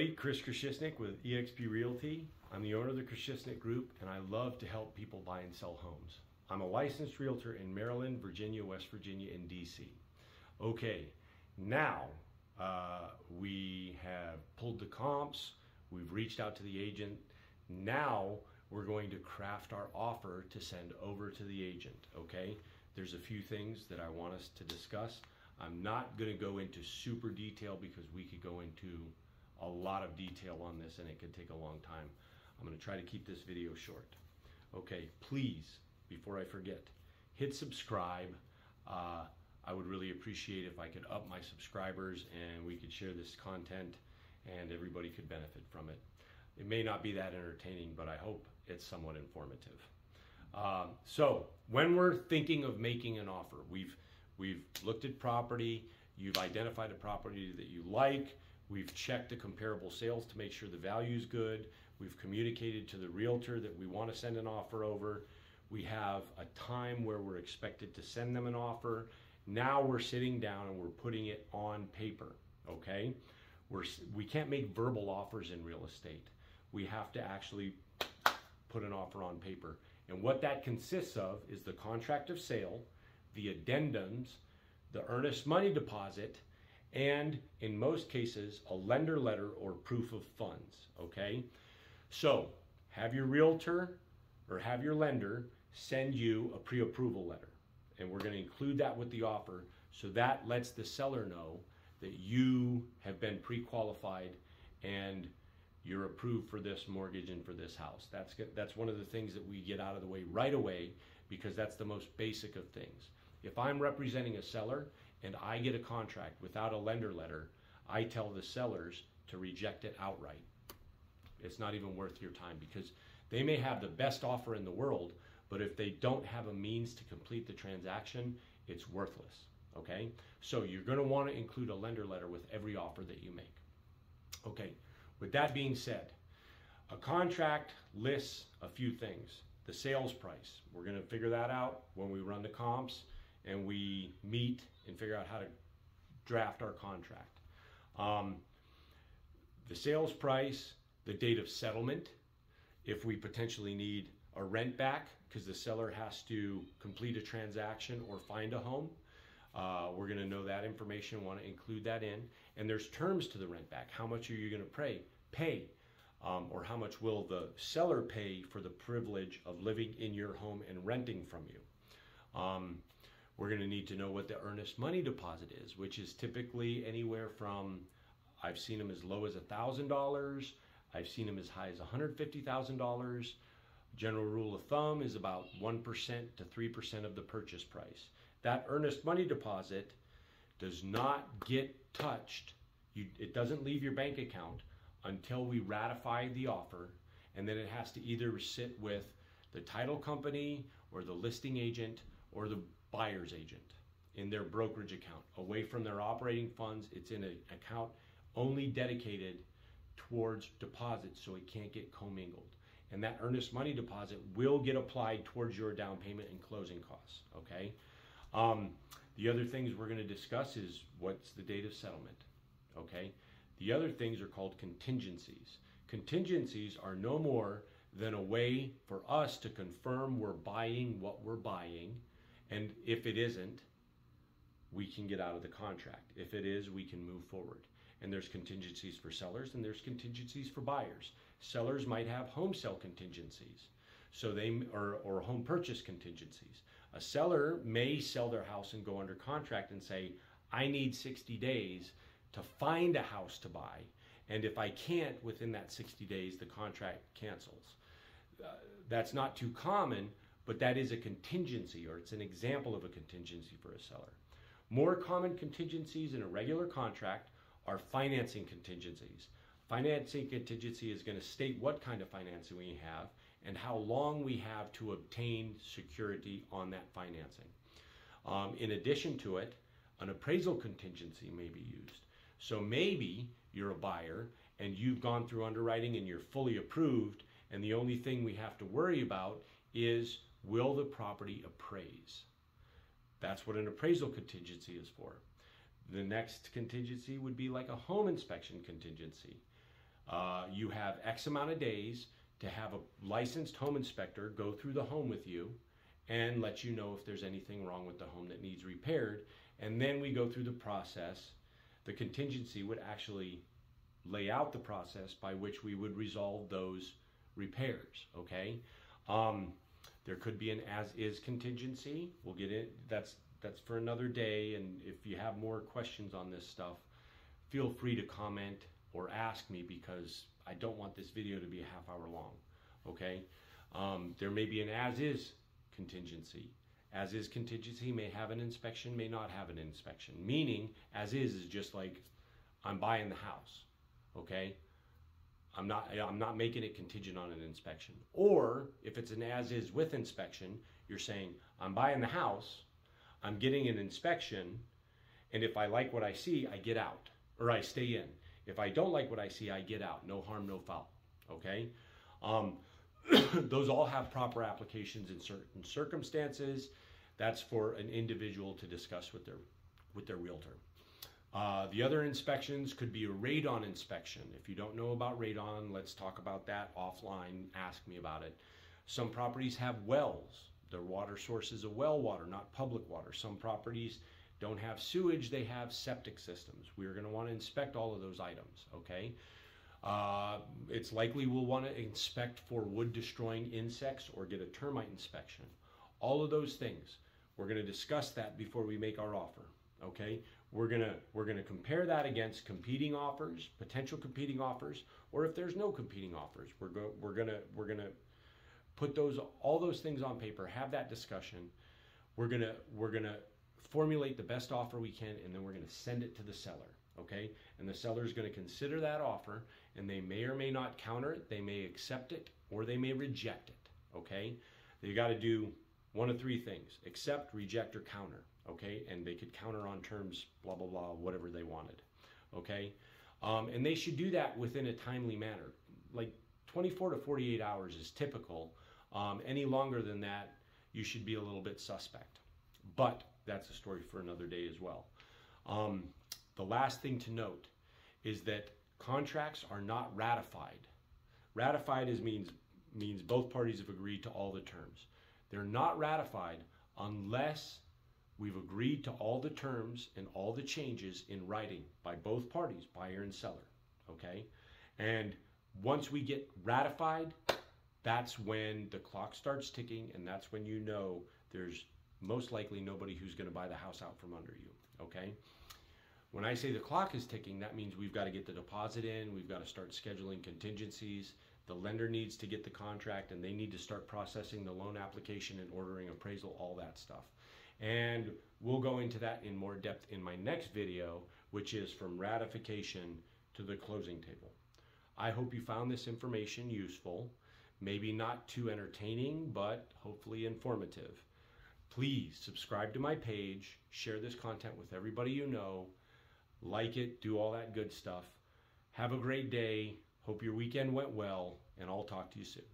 Chris Krashisnik with eXp Realty. I'm the owner of the Krashisnik Group, and I love to help people buy and sell homes. I'm a licensed realtor in Maryland, Virginia, West Virginia, and DC. Okay, now we have pulled the comps, we've reached out to the agent. Now we're going to craft our offer to send over to the agent, okay? There's a few things that I want us to discuss. I'm not gonna go into super detail because we could go into a lot of detail on this and it could take a long time. I'm gonna try to keep this video short. Okay, please, before I forget, hit subscribe. I would really appreciate if I could up my subscribers and we could share this content and everybody could benefit from it. It may not be that entertaining, but I hope it's somewhat informative. So when we're thinking of making an offer, we've looked at property, you've identified a property that you like, we've checked the comparable sales to make sure the value is good, we've communicated to the realtor that we want to send an offer over, we have a time where we're expected to send them an offer. Now we're sitting down and we're putting it on paper, okay? We can't make verbal offers in real estate. We have to actually put an offer on paper. And what that consists of is the contract of sale, the addendums, the earnest money deposit, and in most cases, a lender letter or proof of funds, okay? So have your realtor or have your lender send you a pre-approval letter. And we're gonna include that with the offer, so that lets the seller know that you have been pre-qualified and you're approved for this mortgage and for this house. That's one of the things that we get out of the way right away, because that's the most basic of things. If I'm representing a seller and I get a contract without a lender letter, I tell the sellers to reject it outright. It's not even worth your time, because they may have the best offer in the world, but if they don't have a means to complete the transaction, it's worthless, okay? So you're gonna wanna include a lender letter with every offer that you make. Okay, with that being said, a contract lists a few things. The sales price, we're gonna figure that out when we run the comps and we meet and figure out how to draft our contract. The sales price, the date of settlement, if we potentially need a rent back because the seller has to complete a transaction or find a home, we're going to know that information, want to include that in. And there's terms to the rent back. How much are you going to pay? Or how much will the seller pay for the privilege of living in your home and renting from you? We're going to need to know what the earnest money deposit is, which is typically anywhere from, I've seen them as low as $1,000. I've seen them as high as $150,000. General rule of thumb is about 1% to 3% of the purchase price. That earnest money deposit does not get touched. It doesn't leave your bank account until we ratify the offer, and then it has to either sit with the title company or the listing agent or the buyer's agent in their brokerage account. Away from their operating funds, it's in an account only dedicated towards deposits, so it can't get commingled. And that earnest money deposit will get applied towards your down payment and closing costs, okay? The other things we're going to discuss is what's the date of settlement, okay? The other things are called contingencies. Contingencies are no more than a way for us to confirm we're buying what we're buying, and if it isn't, we can get out of the contract. If it is, we can move forward. And there's contingencies for sellers and there's contingencies for buyers. Sellers might have home sale contingencies, so or home purchase contingencies. A seller may sell their house and go under contract and say, I need 60 days to find a house to buy, and if I can't within that 60 days, the contract cancels. That's not too common, but that is a contingency, or it's an example of a contingency for a seller. More common contingencies in a regular contract are financing contingencies. Financing contingency is going to state what kind of financing we have and how long we have to obtain security on that financing. In addition to it, an appraisal contingency may be used. So maybe you're a buyer and you've gone through underwriting and you're fully approved, and the only thing we have to worry about is, will the property appraise? That's what an appraisal contingency is for. The next contingency would be like a home inspection contingency. You have X amount of days to have a licensed home inspector go through the home with you and let you know if there's anything wrong with the home that needs repaired. And then we go through the process. The contingency would actually lay out the process by which we would resolve those repairs, okay? There could be an as-is contingency. We'll get in, that's for another day, and if you have more questions on this stuff, feel free to comment or ask me, because I don't want this video to be a half hour long, okay? There may be an as-is contingency. As-is contingency may have an inspection, may not have an inspection, meaning as-is is just like, I'm buying the house, okay? I'm not making it contingent on an inspection. Or if it's an as-is with inspection, you're saying, I'm buying the house, I'm getting an inspection, and if I like what I see, I get out, or I stay in. If I don't like what I see, I get out. No harm, no foul, okay? Those all have proper applications in certain circumstances. That's for an individual to discuss with their realtor. The other inspections could be a radon inspection. If you don't know about radon, let's talk about that offline. Ask me about it. Some properties have wells. Their water source is a well water, not public water. Some properties don't have sewage, they have septic systems. We're going to want to inspect all of those items, okay? It's likely we'll want to inspect for wood destroying insects or get a termite inspection. All of those things, we're going to discuss that before we make our offer, okay? We're gonna compare that against competing offers, potential competing offers, or if there's no competing offers, we're gonna put all those things on paper, have that discussion. We're gonna formulate the best offer we can, and then we're gonna send it to the seller, okay? And the seller is gonna consider that offer, and they may or may not counter it, they may accept it, or they may reject it, okay? You got to do one of three things: accept, reject, or counter. Okay, and they could counter on terms, blah, blah, blah, whatever they wanted, okay? And they should do that within a timely manner. Like 24 to 48 hours is typical. Any longer than that, you should be a little bit suspect. But that's a story for another day as well. The last thing to note is that contracts are not ratified. Ratified means both parties have agreed to all the terms. They're not ratified unless we've agreed to all the terms and all the changes in writing by both parties, buyer and seller, okay? And once we get ratified, that's when the clock starts ticking, and that's when you know there's most likely nobody who's going to buy the house out from under you, okay? When I say the clock is ticking, that means we've got to get the deposit in, we've got to start scheduling contingencies, the lender needs to get the contract, and they need to start processing the loan application and ordering appraisal, all that stuff. And we'll go into that in more depth in my next video, which is from ratification to the closing table. I hope you found this information useful, maybe not too entertaining, but hopefully informative. Please subscribe to my page, share this content with everybody you know, like it, do all that good stuff. Have a great day. Hope your weekend went well, and I'll talk to you soon.